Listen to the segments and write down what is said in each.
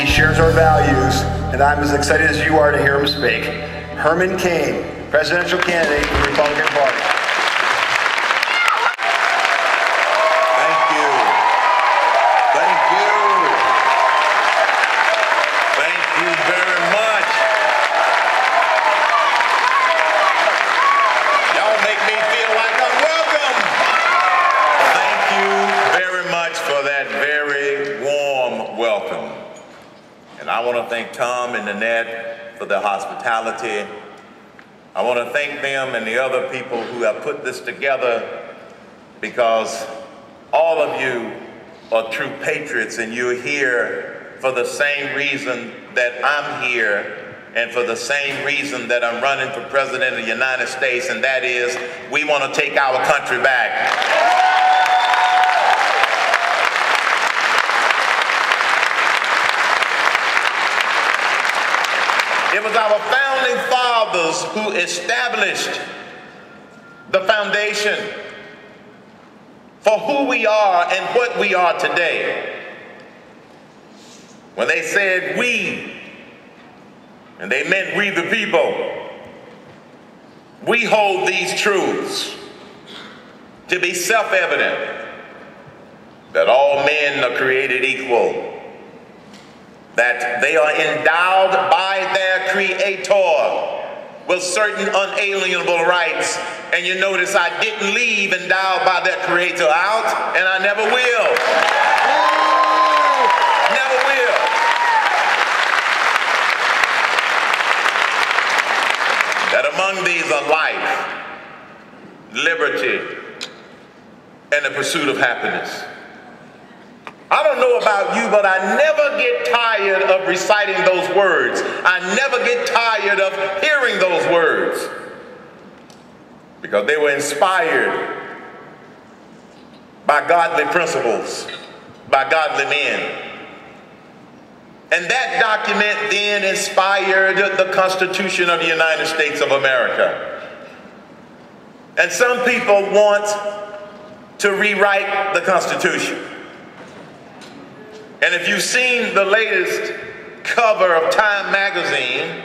He shares our values, and I'm as excited as you are to hear him speak. Herman Cain, presidential candidate for the Republican Party. Thank you. Thank you. Thank you very much. Y'all make me feel like I'm welcome. Thank you very much for that very warm welcome. And I want to thank Tom and Nanette for their hospitality. I want to thank them and the other people who have put this together, because all of you are true patriots and you're here for the same reason that I'm here and for the same reason that I'm running for President of the United States, and that is we want to take our country back. It was our founding fathers who established the foundation for who we are and what we are today. When they said we, and they meant we the people, we hold these truths to be self-evident, that all men are created equal, that they are endowed by their Creator with certain unalienable rights. And you notice I didn't leave endowed by their Creator out, and I never will. Never will. That among these are life, liberty, and the pursuit of happiness. I don't know about you, but I never get tired of reciting those words. I never get tired of hearing those words, because they were inspired by godly principles, by godly men. And that document then inspired the Constitution of the United States of America. And some people want to rewrite the Constitution. And if you've seen the latest cover of Time magazine,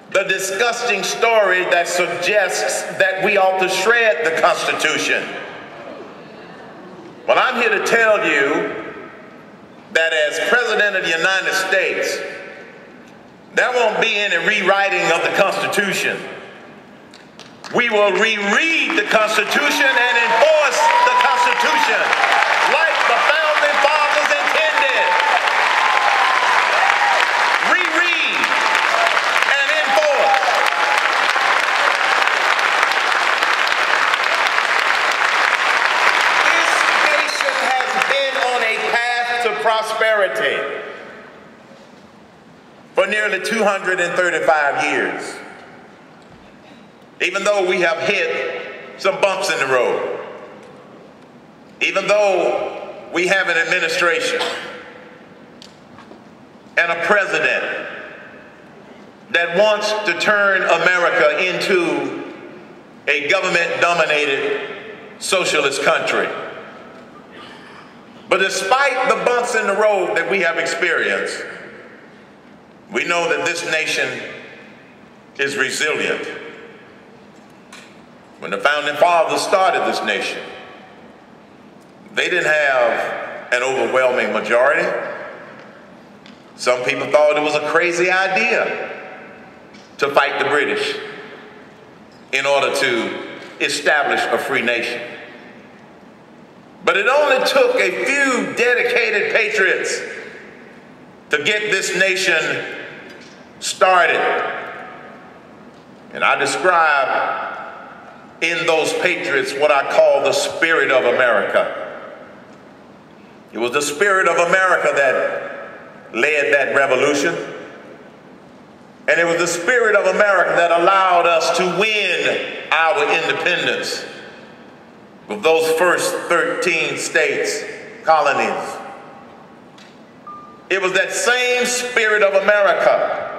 the disgusting story that suggests that we ought to shred the Constitution. Well, I'm here to tell you that as President of the United States, there won't be any rewriting of the Constitution. We will reread the Constitution and enforce the Constitution like the founding fathers intended. Reread and enforce. This nation has been on a path to prosperity for nearly 235 years. Even though we have hit some bumps in the road, even though we have an administration and a president that wants to turn America into a government-dominated socialist country. But despite the bumps in the road that we have experienced, we know that this nation is resilient. When the founding fathers started this nation, they didn't have an overwhelming majority. Some people thought it was a crazy idea to fight the British in order to establish a free nation. But it only took a few dedicated patriots to get this nation started. And I describe in those patriots what I call the spirit of America. It was the spirit of America that led that revolution. And it was the spirit of America that allowed us to win our independence with those first 13 states, colonies. It was that same spirit of America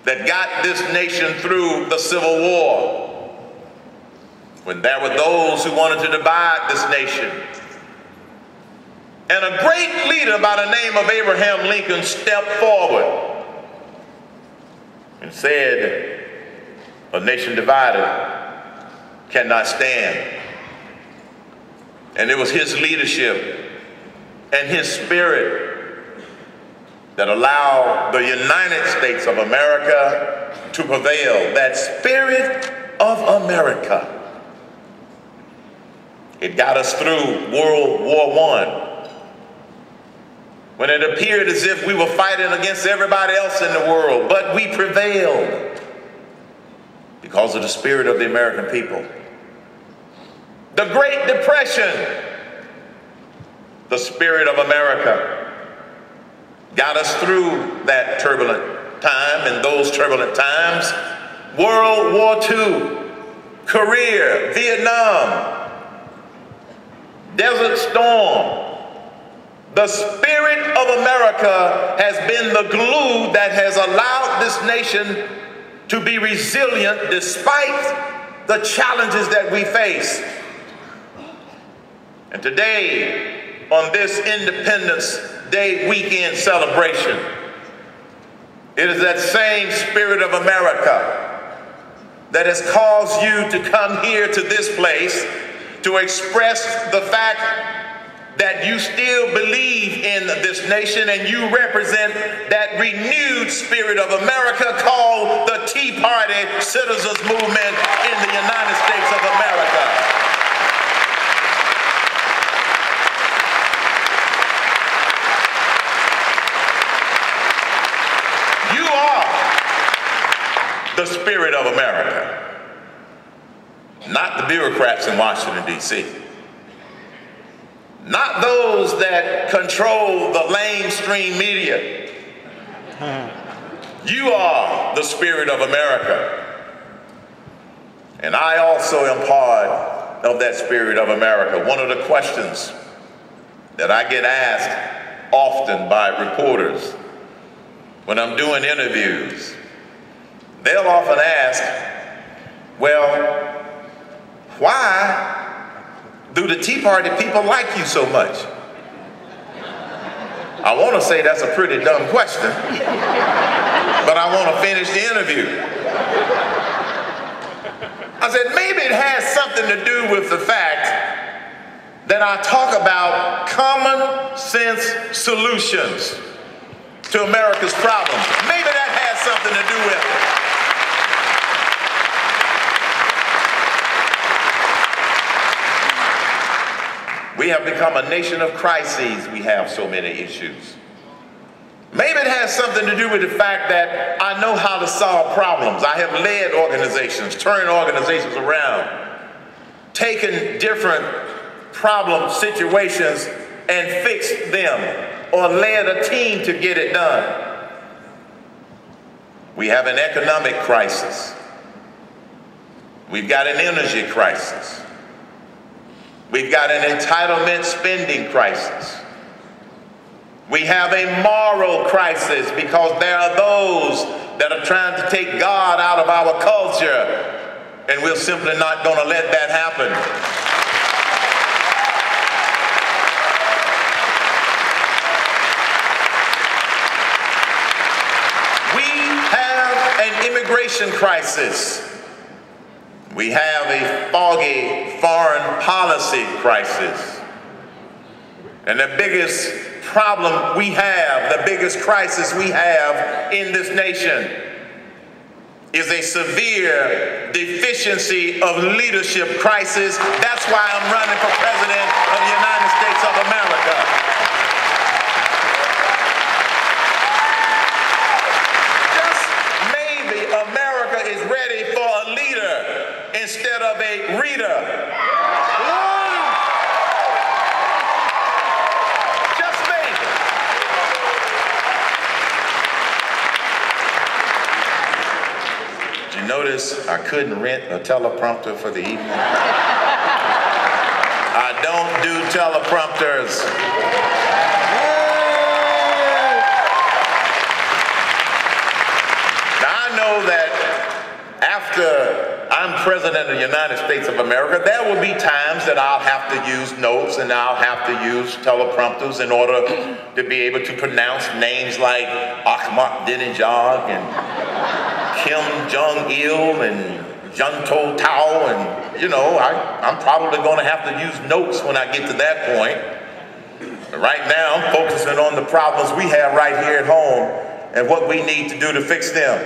that got this nation through the Civil War, when there were those who wanted to divide this nation And a great leader by the name of Abraham Lincoln stepped forward and said, a nation divided cannot stand. And it was his leadership and his spirit that allowed the United States of America to prevail. That spirit of America. It got us through World War I, when it appeared as if we were fighting against everybody else in the world, but we prevailed because of the spirit of the American people. The Great Depression, the spirit of America, got us through that turbulent time and those turbulent times. World War II, Korea, Vietnam, Desert Storm. The spirit of America has been the glue that has allowed this nation to be resilient despite the challenges that we face. And today, on this Independence Day weekend celebration, it is that same spirit of America that has caused you to come here to this place to express the fact that you still believe in this nation and you represent that renewed spirit of America called the Tea Party Citizens Movement in the United States of America. You are the spirit of America, not the bureaucrats in Washington, D.C. Not those that control the lamestream media. You are the spirit of America. And I also am part of that spirit of America. One of the questions that I get asked often by reporters when I'm doing interviews, they'll often ask, well, why do the Tea Party people like you so much? I want to say that's a pretty dumb question, but I want to finish the interview. I said, maybe it has something to do with the fact that I talk about common sense solutions to America's problems. Maybe that has something to do with it. We have become a nation of crises. We have so many issues. Maybe it has something to do with the fact that I know how to solve problems. I have led organizations, turned organizations around, taken different problem situations and fixed them, or led a team to get it done. We have an economic crisis. We've got an energy crisis. We've got an entitlement spending crisis. We have a moral crisis because there are those that are trying to take God out of our culture, and we're simply not going to let that happen. We have an immigration crisis. We have a foggy foreign policy crisis. And the biggest problem we have, the biggest crisis we have in this nation is a severe deficiency of leadership crisis. That's why I'm running for president of the United States of America. America is ready for a leader instead of a reader. Just maybe. Did you notice I couldn't rent a teleprompter for the evening? I don't do teleprompters. That after I'm president of the United States of America, there will be times that I'll have to use notes and I'll have to use teleprompters in order to be able to pronounce names like Ahmadinejad and Kim Jong-il and Junto Tao, and you know, I'm probably going to have to use notes when I get to that point. But right now, I'm focusing on the problems we have right here at home and what we need to do to fix them.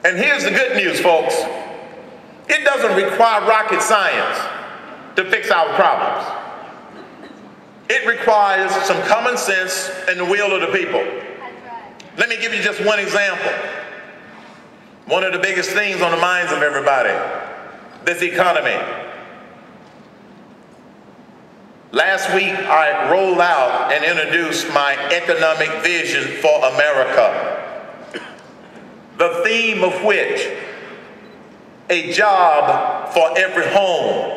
And here's the good news, folks. It doesn't require rocket science to fix our problems. It requires some common sense and the will of the people. Let me give you just one example. One of the biggest things on the minds of everybody, this economy. Last week, I rolled out and introduced my economic vision for America, the theme of which, a job for every home.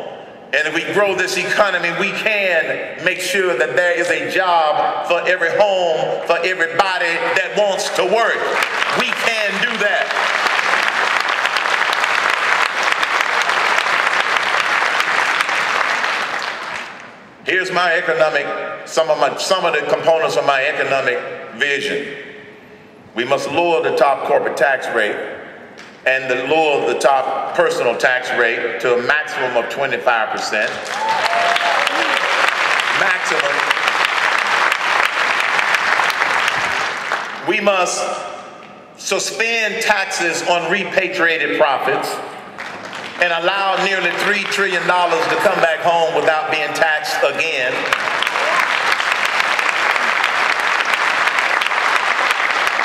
And if we grow this economy, we can make sure that there is a job for every home, for everybody that wants to work. We can do that. Here's my some of the components of my economic vision. We must lower the top corporate tax rate and lower the top personal tax rate to a maximum of 25%. Maximum. We must suspend taxes on repatriated profits and allow nearly $3 trillion to come back home without being taxed again.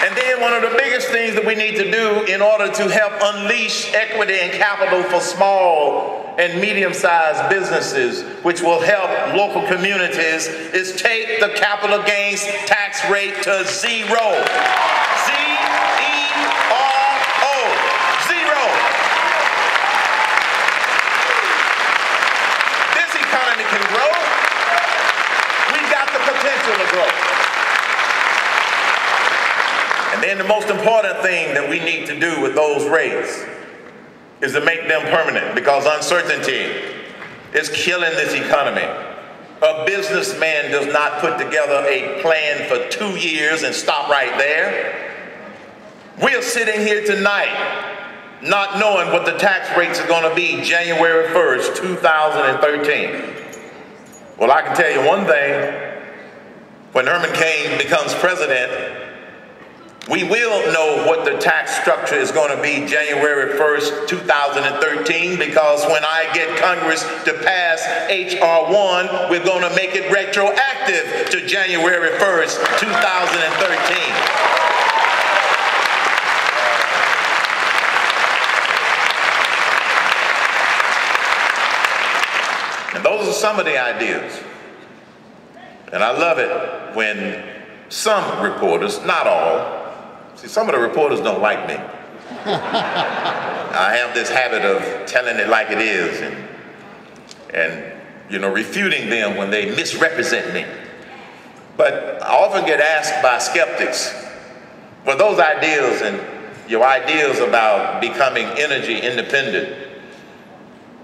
And then one of the biggest things that we need to do in order to help unleash equity and capital for small and medium-sized businesses, which will help local communities, is take the capital gains tax rate to zero. Z-E-R-O. Zero. This economy can grow. We've got the potential to grow. And then the most important thing that we need to do with those rates is to make them permanent, because uncertainty is killing this economy. A businessman does not put together a plan for 2 years and stop right there. We're sitting here tonight not knowing what the tax rates are going to be January 1st, 2013. Well, I can tell you one thing. When Herman Cain becomes president, we will know what the tax structure is going to be January 1st, 2013, because when I get Congress to pass H.R. 1, we're going to make it retroactive to January 1st, 2013. And those are some of the ideas. And I love it when some reporters, not all, see, some of the reporters don't like me. I have this habit of telling it like it is and you know, refuting them when they misrepresent me. But I often get asked by skeptics, well, those ideas and your ideas about becoming energy independent,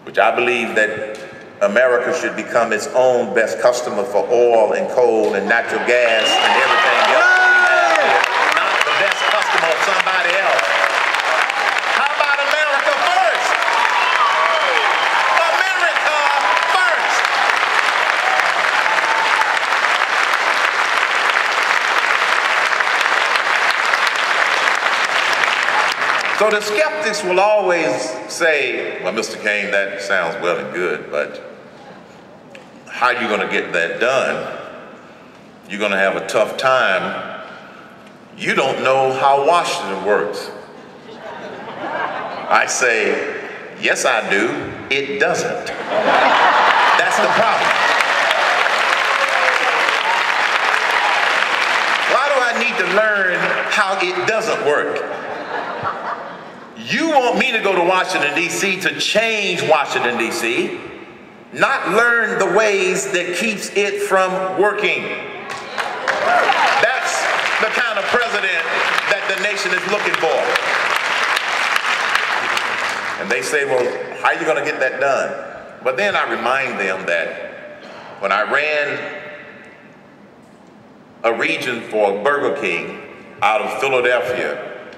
which I believe that America should become its own best customer for oil and coal and natural gas and everything else. Somebody else. How about America first? America first. So the skeptics will always say, well, Mr. Cain, that sounds well and good, but how are you going to get that done? You're going to have a tough time. You don't know how Washington works. I say, yes, I do. It doesn't. That's the problem. Why do I need to learn how it doesn't work? You want me to go to Washington, D.C. to change Washington, D.C., not learn the ways that keeps it from working. That's the kind of president that the nation is looking for. And they say, well, how are you going to get that done? But then I remind them that when I ran a region for Burger King out of Philadelphia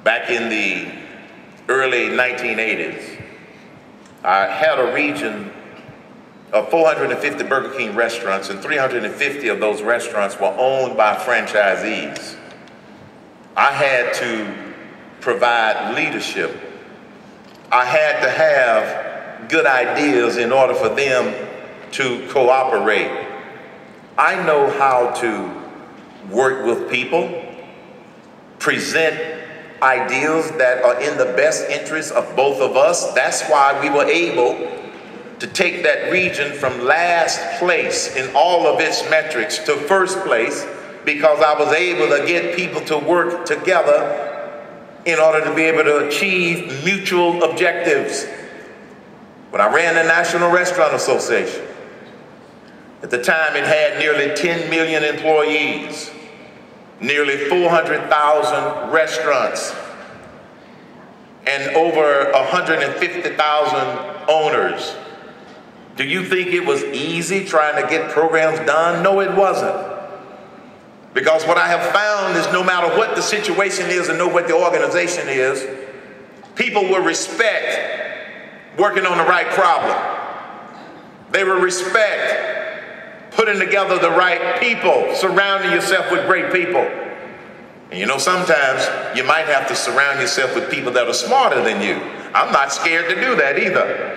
back in the early 1980s, I had a region of 450 Burger King restaurants, and 350 of those restaurants were owned by franchisees. I had to provide leadership. I had to have good ideas in order for them to cooperate. I know how to work with people, present ideas that are in the best interest of both of us. That's why we were able to take that region from last place in all of its metrics to first place, because I was able to get people to work together in order to be able to achieve mutual objectives. When I ran the National Restaurant Association, at the time it had nearly 10 million employees, nearly 400,000 restaurants, and over 150,000 owners. Do you think it was easy trying to get programs done? No, it wasn't. Because what I have found is no matter what the situation is and know what the organization is, people will respect working on the right problem. They will respect putting together the right people, surrounding yourself with great people. And you know, sometimes you might have to surround yourself with people that are smarter than you. I'm not scared to do that either.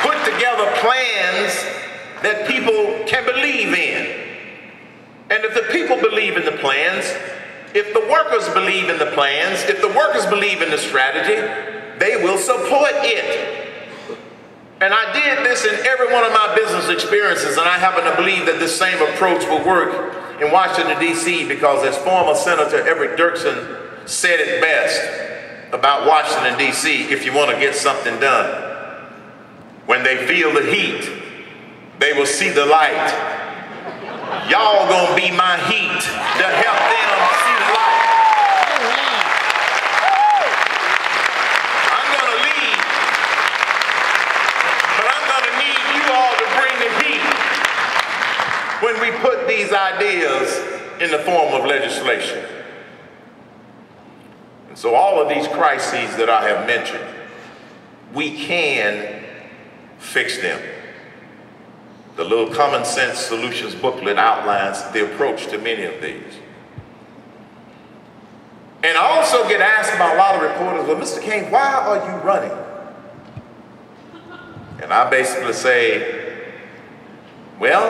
Put together plans that people can believe in. And if the people believe in the plans, if the workers believe in the plans, if the workers believe in the strategy, they will support it. And I did this in every one of my business experiences, and I happen to believe that this same approach will work in Washington, D.C., because as former Senator Everett Dirksen said it best about Washington, D.C., if you want to get something done, when they feel the heat, they will see the light. Y'all gonna be my heat to help them see the light. I'm gonna lead, but I'm gonna need you all to bring the heat when we put these ideas in the form of legislation. And so all of these crises that I have mentioned, we can fix them. The little Common Sense Solutions booklet outlines the approach to many of these. And I also get asked by a lot of reporters, well, Mr. Cain, why are you running? And I basically say, well,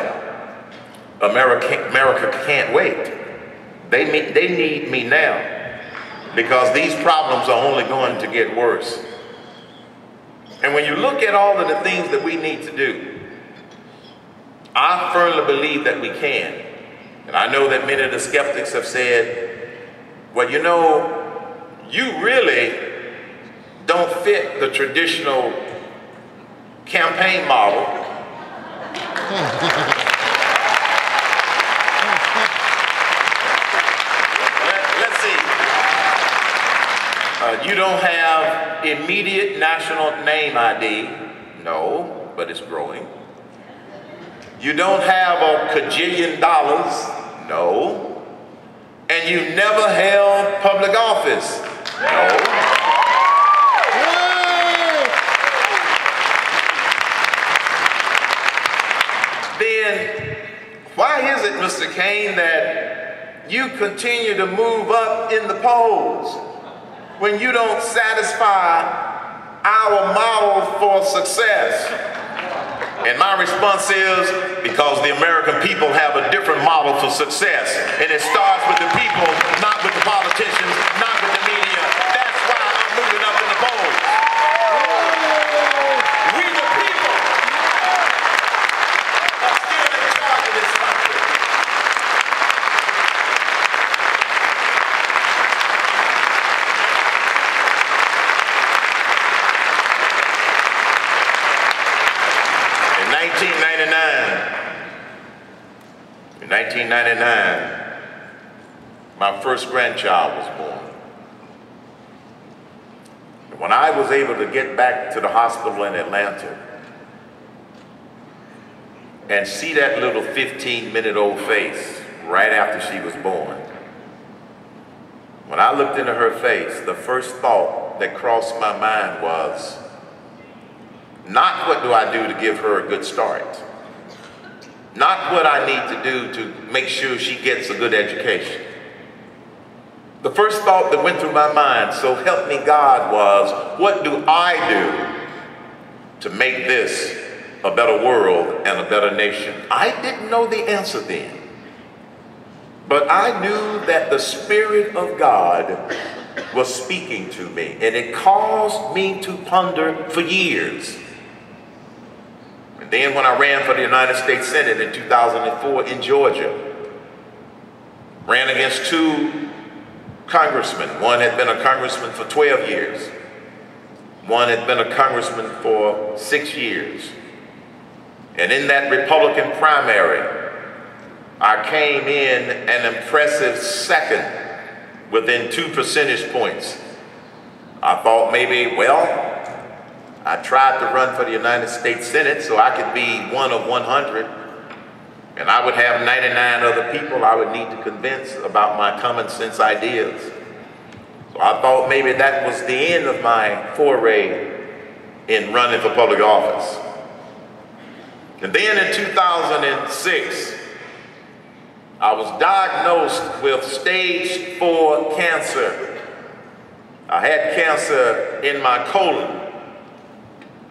America can't wait. They need me now, because these problems are only going to get worse. And when you look at all of the things that we need to do, I firmly believe that we can. And I know that many of the skeptics have said, well, you know, you really don't fit the traditional campaign model. Let's see. You don't have immediate national name ID. No, but it's growing. You don't have a cajillion dollars. No. And you never held public office. No. Then why is it, Mr. Cain, that you continue to move up in the polls when you don't satisfy our model for success? And my response is, because the American people have a different model for success. And it starts with the people, not with the politicians, not with the media. That's why I'm moving up in the polls. We the people are still in charge of this country. In 1999, my first grandchild was born. When I was able to get back to the hospital in Atlanta and see that little 15-minute-old face right after she was born, when I looked into her face, the first thought that crossed my mind was, not what do I do to give her a good start, not what I need to do to make sure she gets a good education. The first thought that went through my mind, so help me God, was, what do I do to make this a better world and a better nation? I didn't know the answer then, but I knew that the Spirit of God was speaking to me, and it caused me to ponder for years. And then when I ran for the United States Senate in 2004 in Georgia, ran against two congressmen. One had been a congressman for 12 years. One had been a congressman for 6 years. And in that Republican primary, I came in an impressive second within 2 percentage points. I thought maybe, well, I tried to run for the United States Senate so I could be one of 100. And I would have 99 other people I would need to convince about my common sense ideas. So I thought maybe that was the end of my foray in running for public office. And then in 2006, I was diagnosed with stage 4 cancer. I had cancer in my colon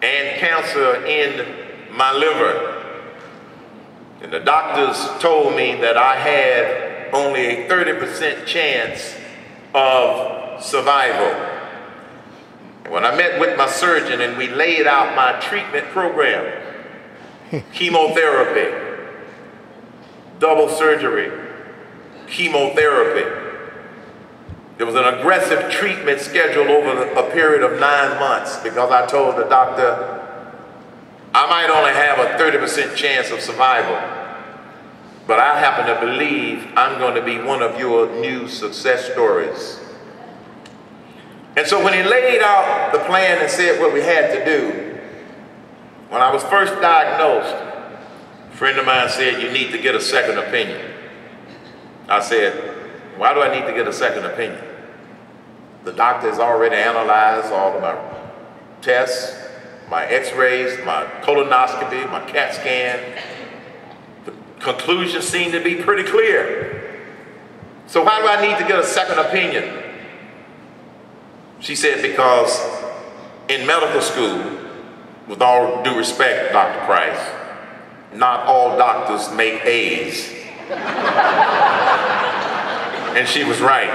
and cancer in my liver. And the doctors told me that I had only a 30% chance of survival. And when I met with my surgeon and we laid out my treatment program, chemotherapy, double surgery, chemotherapy. There was an aggressive treatment schedule over a period of 9 months because I told the doctor, I might only have a 30% chance of survival, but I happen to believe I'm going to be one of your new success stories. And so when he laid out the plan and said what we had to do, when I was first diagnosed, a friend of mine said, you need to get a second opinion. I said, why do I need to get a second opinion? The doctor has already analyzed all of my tests, my x-rays, my colonoscopy, my CAT scan. The conclusions seem to be pretty clear. So why do I need to get a second opinion? She said, because in medical school, with all due respect, Dr. Price, not all doctors make A's. And she was right.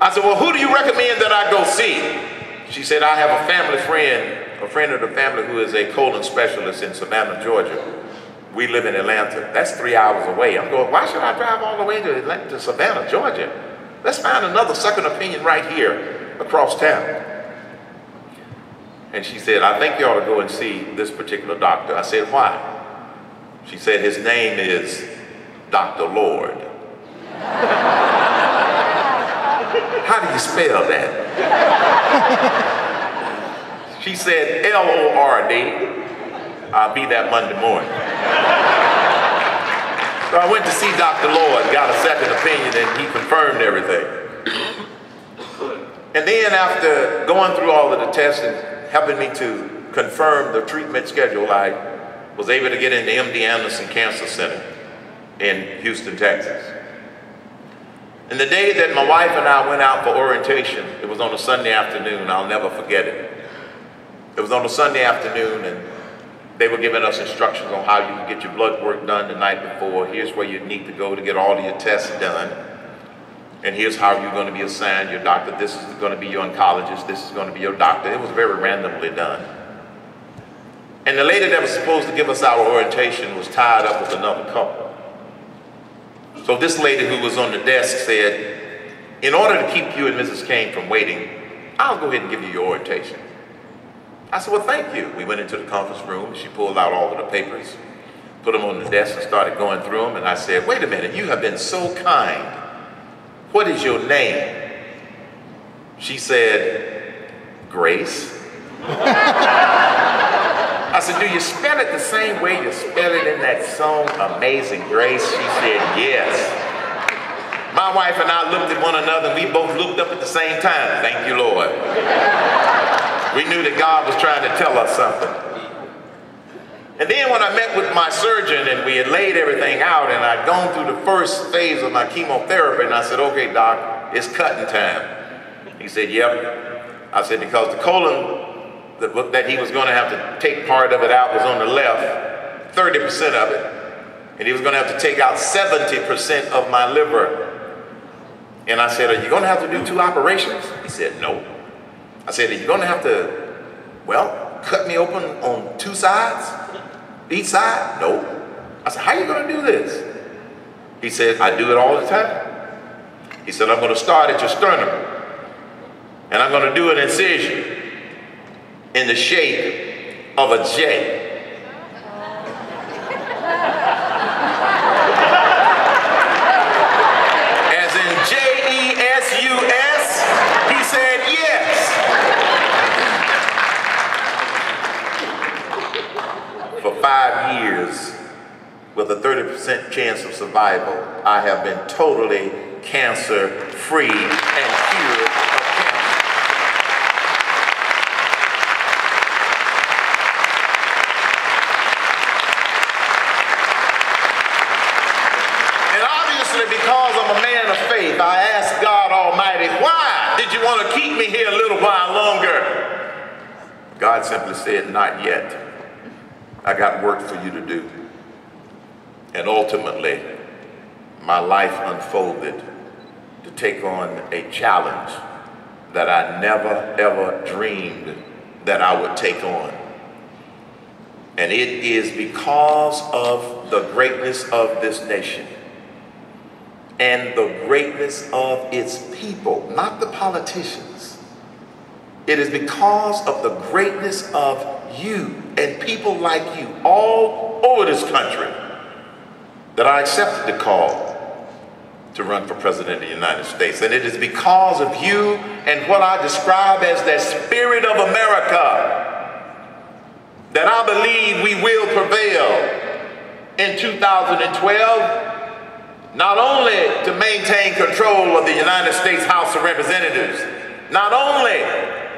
I said, well, who do you recommend that I go see? She said, I have a family friend, a friend of the family who is a colon specialist in Savannah, Georgia. We live in Atlanta. That's 3 hours away. I'm going, why should I drive all the way to Savannah, Georgia? Let's find another second opinion right here across town. And she said, I think you ought to go and see this particular doctor. I said, why? She said, his name is Dr. Lord. How do you spell that? She said, L-O-R-D. I'll be there Monday morning. So I went to see Dr. Lord, got a second opinion, and he confirmed everything. And then after going through all of the tests and helping me to confirm the treatment schedule, I was able to get into MD Anderson Cancer Center in Houston, Texas. And the day that my wife and I went out for orientation, it was on a Sunday afternoon, I'll never forget it. It was on a Sunday afternoon, and they were giving us instructions on how you can get your blood work done the night before. Here's where you need to go to get all of your tests done. And here's how you're going to be assigned your doctor. This is going to be your oncologist. This is going to be your doctor. It was very randomly done. And the lady that was supposed to give us our orientation was tied up with another couple. So this lady who was on the desk said, in order to keep you and Mrs. Cain from waiting, I'll go ahead and give you your orientation. I said, well, thank you. We went into the conference room. She pulled out all of the papers, put them on the desk and started going through them. And I said, wait a minute, you have been so kind. What is your name? She said, Grace. I said, do you spell it the same way you spell it in that song, Amazing Grace? She said, yes. My wife and I looked at one another, and we both looked up at the same time. Thank you, Lord. We knew that God was trying to tell us something. And then when I met with my surgeon and we had laid everything out and I'd gone through the first phase of my chemotherapy, and I said, okay, doc, it's cutting time. He said, yep. I said, because the colon that he was going to have to take part of it out was on the left, 30% of it, and he was going to have to take out 70% of my liver. And I said, are you going to have to do 2 operations? He said, no. I said, are you going to have to, well, cut me open on 2 sides? Each side? No. I said, how are you going to do this? He said, I do it all the time. He said, I'm going to start at your sternum, and I'm going to do an incision in the shape of a J. As in J-E-S-U-S, he said yes. For 5 years, with a 30% chance of survival, I have been totally cancer-free and cured of cancer. Because I'm a man of faith, I asked God Almighty, why did you want to keep me here a little while longer? God simply said, not yet. I got work for you to do. And ultimately, my life unfolded to take on a challenge that I never, ever dreamed that I would take on. And it is because of the greatness of this nation and the greatness of its people, not the politicians. It is because of the greatness of you and people like you all over this country that I accepted the call to run for President of the United States. And it is because of you and what I describe as the spirit of America that I believe we will prevail in 2012. Not only to maintain control of the United States House of Representatives, not only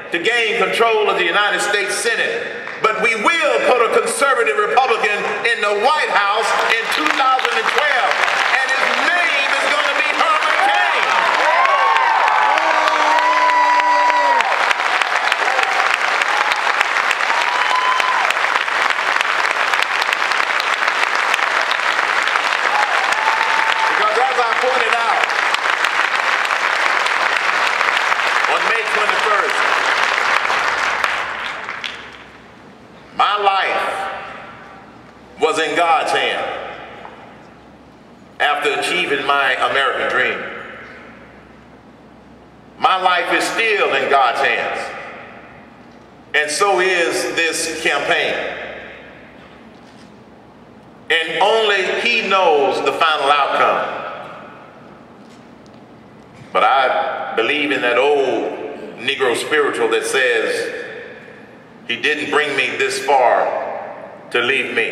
to gain control of the United States Senate, but we will put a conservative Republican in the White House in 2012, and his name is going to be Herman Cain. Pointed out on May 21st, my life was in God's hand after achieving my American dream. My life is still in God's hands, and so is this campaign. And only He knows the final outcome. But I believe in that old Negro spiritual that says, He didn't bring me this far to leave me.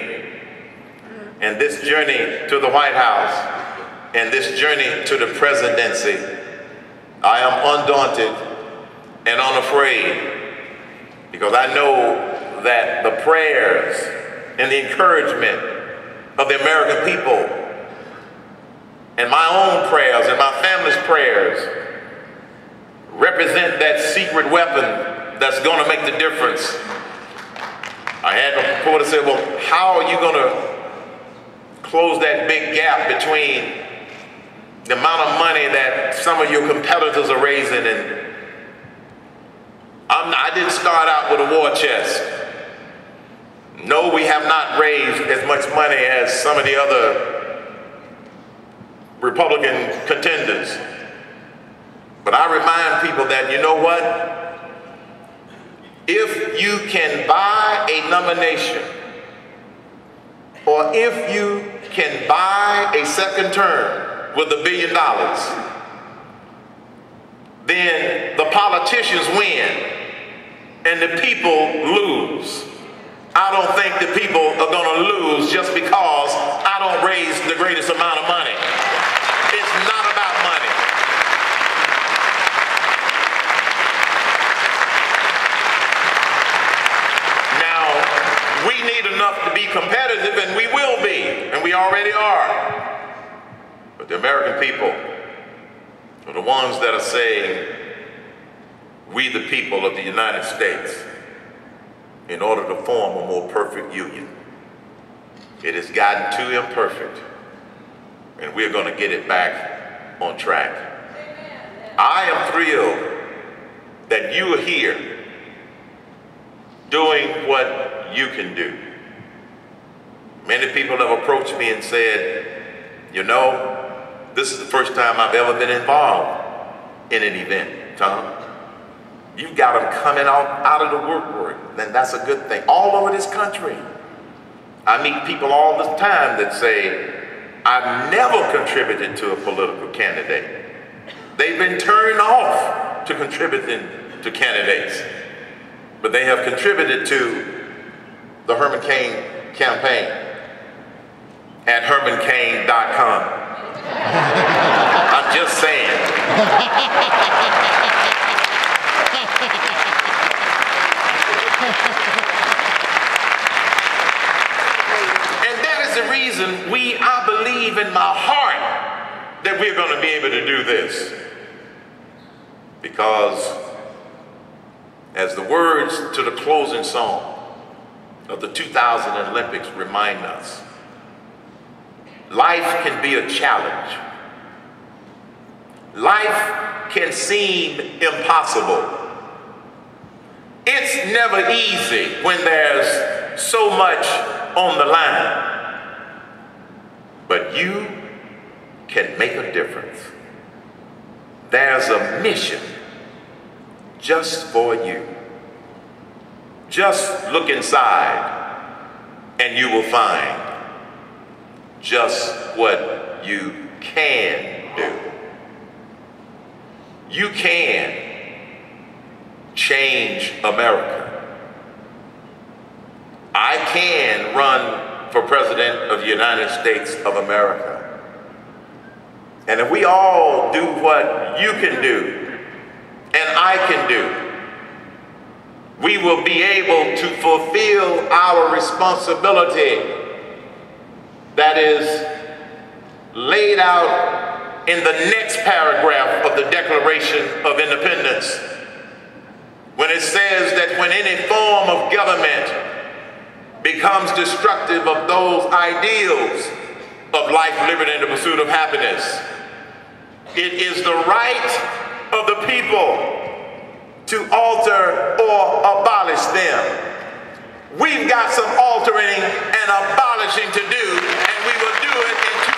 And this journey to the White House and this journey to the presidency, I am undaunted and unafraid, because I know that the prayers and the encouragement of the American people and my own prayers and my family's prayers represent that secret weapon that's going to make the difference. I had a reporter say, well, how are you going to close that big gap between the amount of money that some of your competitors are raising? And I didn't start out with a war chest. No, we have not raised as much money as some of the other Republican contenders. But I remind people that, you know what? If you can buy a nomination, or if you can buy a second term with $1 billion, then the politicians win and the people lose. I don't think the people are going to lose just because I don't raise the greatest amount of money. It's not about money. Now, we need enough to be competitive, and we will be, and we already are. But the American people are the ones that are saying, we the people of the United States, in order to form a more perfect union, it has gotten too imperfect, and we're going to get it back on track. I am thrilled that you are here doing what you can do. Many people have approached me and said, you know, this is the first time I've ever been involved in an event, Tom. You've got them coming out of the work, then that's a good thing. All over this country. I meet people all the time that say, I've never contributed to a political candidate. They've been turned off to contributing to candidates, but they have contributed to the Herman Cain campaign at hermancain.com. I'm just saying. And that is the reason I believe in my heart that we're going to be able to do this. Because as the words to the closing song of the 2000 Olympics remind us, life can be a challenge. Life can seem impossible. It's never easy when there's so much on the line. But you can make a difference. There's a mission just for you. Just look inside and you will find just what you can do. You can change America. I can run for President of the United States of America. And if we all do what you can do and I can do, we will be able to fulfill our responsibility that is laid out in the next paragraph of the Declaration of Independence, when it says that when any form of government becomes destructive of those ideals of life, liberty, and the pursuit of happiness, it is the right of the people to alter or abolish them. We've got some altering and abolishing to do, and we will do it in